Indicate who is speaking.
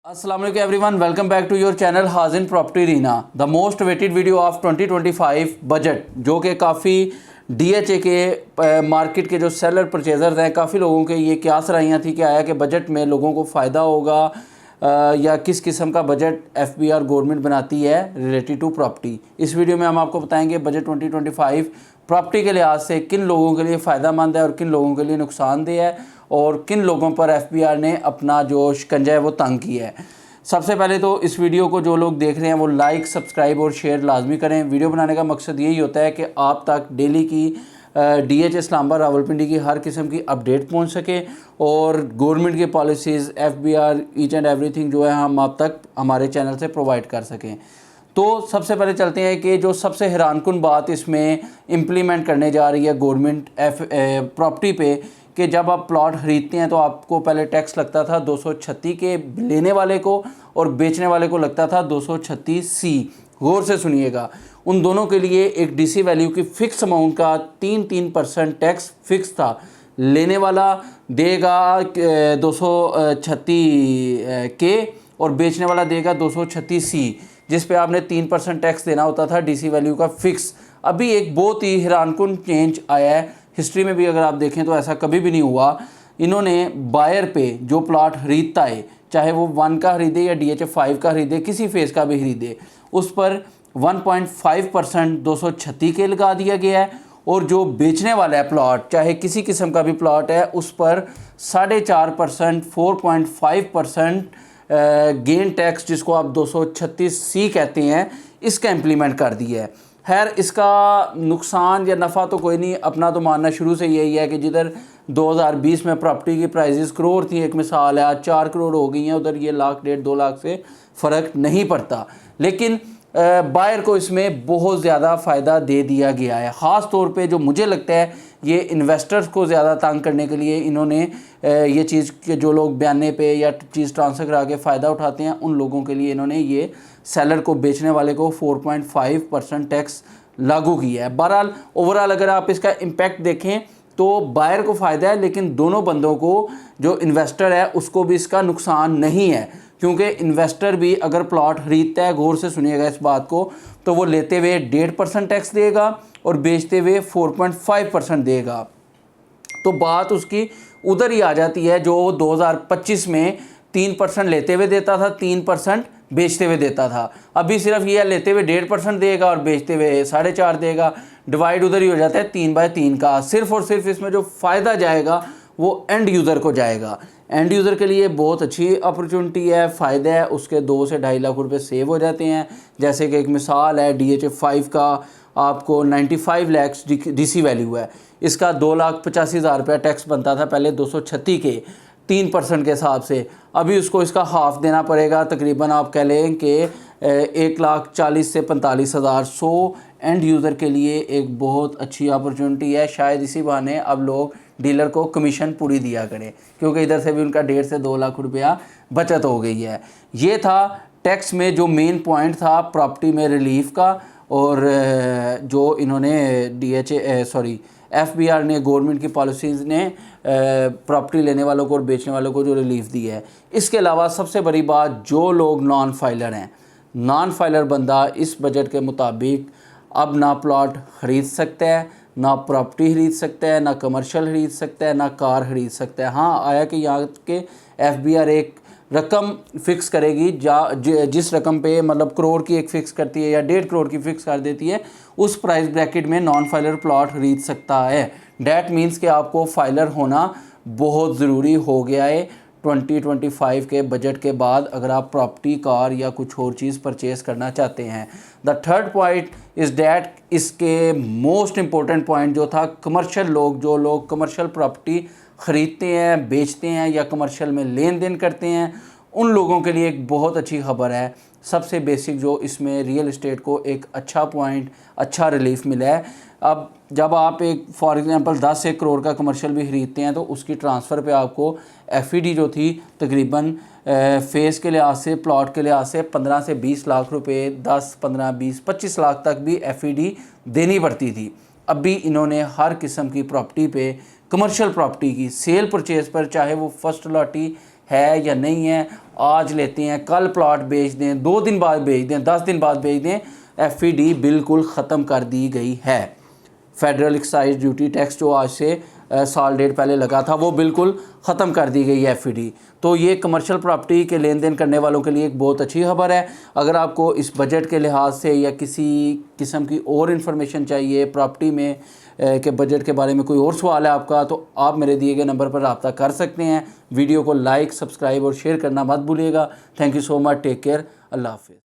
Speaker 1: अस्सलाम वालेकुम everyone, welcome back to your channel Hajin property Reena. The most waited video of 2025 budget, जो कि काफ़ी डीएचए के मार्केट के जो सेलर परचेजर्स हैं, काफ़ी लोगों के ये क्या सराहियाँ थी कि आया कि बजट में लोगों को फ़ायदा होगा या किस किस्म का बजट एफबीआर गवर्नमेंट बनाती है रिलेटेड टू प्रॉपर्टी। इस वीडियो में हम आपको बताएंगे बजट 2025 प्रॉपर्टी के लिहाज से किन लोगों के लिए फ़ायदा मंद है और किन लोगों के लिए नुकसानदेह है और किन लोगों पर एफबीआर ने अपना जो शिकंजा है वो तंग किया है। सबसे पहले तो इस वीडियो को जो लोग देख रहे हैं वो लाइक, सब्सक्राइब और शेयर लाजमी करें। वीडियो बनाने का मकसद यही होता है कि आप तक डेली की डीएचए इस्लामाबाद रावलपिंडी की हर किस्म की अपडेट पहुंच सके और गवर्नमेंट की policies, FBR, each and everything जो है हम आप तक हमारे चैनल से प्रोवाइड कर सकें। तो सबसे पहले चलते हैं कि जो सबसे हैरानकुन बात इसमें इम्प्लीमेंट करने जा रही है गवर्नमेंट प्रॉपर्टी पे, कि जब आप प्लॉट ख़रीदते हैं तो आपको पहले टैक्स लगता था 236 के लेने वाले को और बेचने वाले को लगता था 236C। गौर से सुनिएगा, उन दोनों के लिए एक डीसी वैल्यू की फ़िक्स अमाउंट का 3% टैक्स फिक्स था। लेने वाला देगा 236 के और बेचने वाला देगा 236C, जिस पे आपने 3% टैक्स देना होता था डीसी वैल्यू का फ़िक्स। अभी एक बहुत ही हैरानकुन चेंज आया है, हिस्ट्री में भी अगर आप देखें तो ऐसा कभी भी नहीं हुआ। इन्होंने बायर पे जो प्लॉट ख़रीदता है, चाहे वो 1 का ख़रीदे या DHA 5 का ख़रीदे, किसी फेज़ का भी ख़रीदे, उस पर 1.5% 236 के लगा दिया गया है। और जो बेचने वाला है प्लॉट, चाहे किसी किस्म का भी प्लॉट है, उस पर 4.5% 4.5% गेन टैक्स, जिसको आप 236C कहते हैं, इसका इम्प्लीमेंट कर दिया है। खैर, इसका नुकसान या नफ़ा तो कोई नहीं, अपना तो मानना शुरू से यही है कि जिधर 2020 में प्रॉपर्टी की प्राइजेस करोड़ थी, एक मिसाल है, आज 4 करोड़ हो गई हैं, उधर ये 1 लाख 1.5 2 लाख से फ़र्क नहीं पड़ता। लेकिन बायर को इसमें बहुत ज़्यादा फ़ायदा दे दिया गया है। ख़ास तौर पे जो मुझे लगता है ये इन्वेस्टर्स को ज़्यादा तंग करने के लिए इन्होंने ये चीज़ के जो लोग बयाने पे या चीज़ ट्रांसफ़र करा के फ़ायदा उठाते हैं, उन लोगों के लिए इन्होंने ये सेलर को, बेचने वाले को 4.5% टैक्स लागू किया है। बहरहाल ओवरऑल अगर आप इसका इम्पैक्ट देखें तो बायर को फ़ायदा है, लेकिन दोनों बंदों को, जो इन्वेस्टर है उसको भी इसका नुकसान नहीं है, क्योंकि इन्वेस्टर भी अगर प्लॉट ख़रीदता है, गौर से सुनिएगा इस बात को, तो वो लेते हुए 1.5% टैक्स देगा और बेचते हुए 4.5% देगा। तो बात उसकी उधर ही आ जाती है जो 2025 में 3% लेते हुए देता था, 3% बेचते हुए देता था। अभी सिर्फ ये लेते हुए 1.5% देगा और बेचते हुए 4.5% देगा। डिवाइड उधर ही हो जाता है 3/3 का। सिर्फ और सिर्फ इसमें जो फ़ायदा जाएगा वो एंड यूज़र को जाएगा। एंड यूज़र के लिए बहुत अच्छी अपॉर्चुनिटी है, फ़ायदा है, उसके 2 से 2.5 लाख रुपए सेव हो जाते हैं। जैसे कि एक मिसाल है, DHA 5 का आपको 95 लाख डीसी वैल्यू है, इसका 2,85,000 रुपया टैक्स बनता था पहले 236 के 3% के हिसाब से। अभी उसको इसका हाफ़ देना पड़ेगा, तकरीबन आप कह लें कि 1,40,000 से 45,000। सो एंड यूज़र के लिए एक बहुत अच्छी अपॉर्चुनिटी है। शायद इसी बहाने अब लोग डीलर को कमीशन पूरी दिया करें, क्योंकि इधर से भी उनका 1.5 से 2 लाख रुपया बचत हो गई है। ये था टैक्स में जो मेन पॉइंट था प्रॉपर्टी में रिलीफ का, और जो इन्होंने एफबीआर ने, गवर्नमेंट की पॉलिसीज़ ने प्रॉपर्टी लेने वालों को और बेचने वालों को जो रिलीफ दी है। इसके अलावा सबसे बड़ी बात, जो लोग नॉन फाइलर हैं, नॉन फाइलर बंदा इस बजट के मुताबिक अब ना प्लॉट ख़रीद सकता है, ना प्रॉपर्टी ख़रीद सकता है, ना कमर्शियल ख़रीद सकता है, ना कार ख़रीद सकता है। हाँ, आया कि यहाँ के एफबीआर एक रकम फ़िक्स करेगी, जिस रकम पे, मतलब करोड़ की एक फ़िक्स करती है या 1.5 करोड़ की फ़िक्स कर देती है, उस प्राइस ब्रैकेट में नॉन फाइलर प्लॉट ख़रीद सकता है। डैट मीन्स कि आपको फाइलर होना बहुत ज़रूरी हो गया है 2025 के बजट के बाद, अगर आप प्रॉपर्टी, कार या कुछ और चीज़ परचेज़ करना चाहते हैं। The third point is that, इसके मोस्ट इम्पोर्टेंट पॉइंट जो था, कमर्शियल लोग, जो लोग कमर्शियल प्रॉपर्टी ख़रीदते हैं, बेचते हैं या कमर्शियल में लेन देन करते हैं, उन लोगों के लिए एक बहुत अच्छी खबर है। सबसे बेसिक जो इसमें रियल इस्टेट को एक अच्छा पॉइंट, अच्छा रिलीफ मिला है। अब जब आप एक फॉर एग्ज़ाम्पल 10 से 1 करोड़ का कमर्शियल भी ख़रीदते हैं तो उसकी ट्रांसफ़र पे आपको एफईडी जो थी तकरीबन फेज़ के लिहाज से, प्लॉट के लिहाज से 15 से 20 लाख रुपए, 10, 15, 20, 25 लाख तक भी एफईडी देनी पड़ती थी। अभी इन्होंने हर किस्म की प्रॉपर्टी पे, कमर्शियल प्रॉपर्टी की सेल परचेज़ पर, चाहे वो फर्स्ट लॉटी है या नहीं है, आज लेते हैं कल प्लॉट बेच दें, 2 दिन बाद बेच दें, 10 दिन बाद बेच दें, FED बिल्कुल ख़त्म कर दी गई है। फेडरल एक्साइज ड्यूटी टैक्स जो आज से साल डेढ़ पहले लगा था वो बिल्कुल ख़त्म कर दी गई है FED। तो ये कमर्शियल प्रॉपर्टी के लेन देन करने वालों के लिए एक बहुत अच्छी खबर है। अगर आपको इस बजट के लिहाज से या किसी किस्म की और इन्फॉर्मेशन चाहिए प्रॉपर्टी में के बजट के बारे में, कोई और सवाल है आपका, तो आप मेरे दिए गए नंबर पर रब्ता कर सकते हैं। वीडियो को लाइक, सब्सक्राइब और शेयर करना मत भूलिएगा। Thank you so much. Take care. अल्लाह हाफिज़।